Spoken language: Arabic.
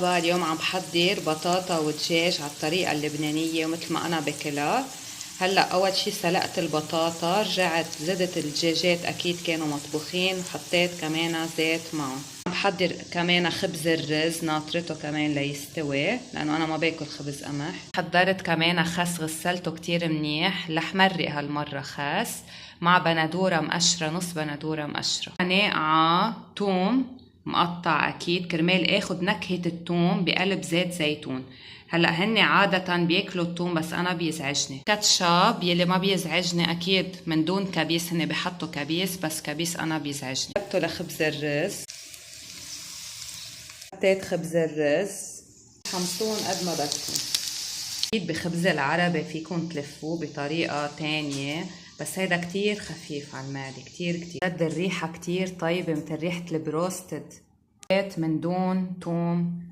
اليوم عم بحضر بطاطا ودجاج على الطريقة اللبنانية ومثل ما أنا باكلها. هلا أول شي سلقت البطاطا، رجعت زدت الدجاجات أكيد كانوا مطبوخين وحطيت كمان زيت معهم. عم بحضر كمان خبز الرز، ناطرته كمان ليستوي لأنه أنا ما باكل خبز قمح. حضرت كمان خس غسلته كتير منيح، رح مرق هالمرة خس مع بندورة مقشرة، نص بندورة مقشرة، ناقعة توم مقطع اكيد كرمال اخد نكهة الثوم بقلب زيت زيتون. هلا هن عادة بياكلوا الثوم بس انا بيزعجني. كاتشاب يلي ما بيزعجني اكيد من دون كبيس، هن بحطوا كبيس بس كبيس انا بيزعجني. حطوا لخبز الرز، حطيت خبز الرز، حمصون قد ما بدكم. اكيد بخبز العربي فيكم تلفوه بطريقة تانية بس هيدا كتير خفيف على المعدة، كتير بدي الريحة كتير طيبة مثل ريحة البروستد. من دون توم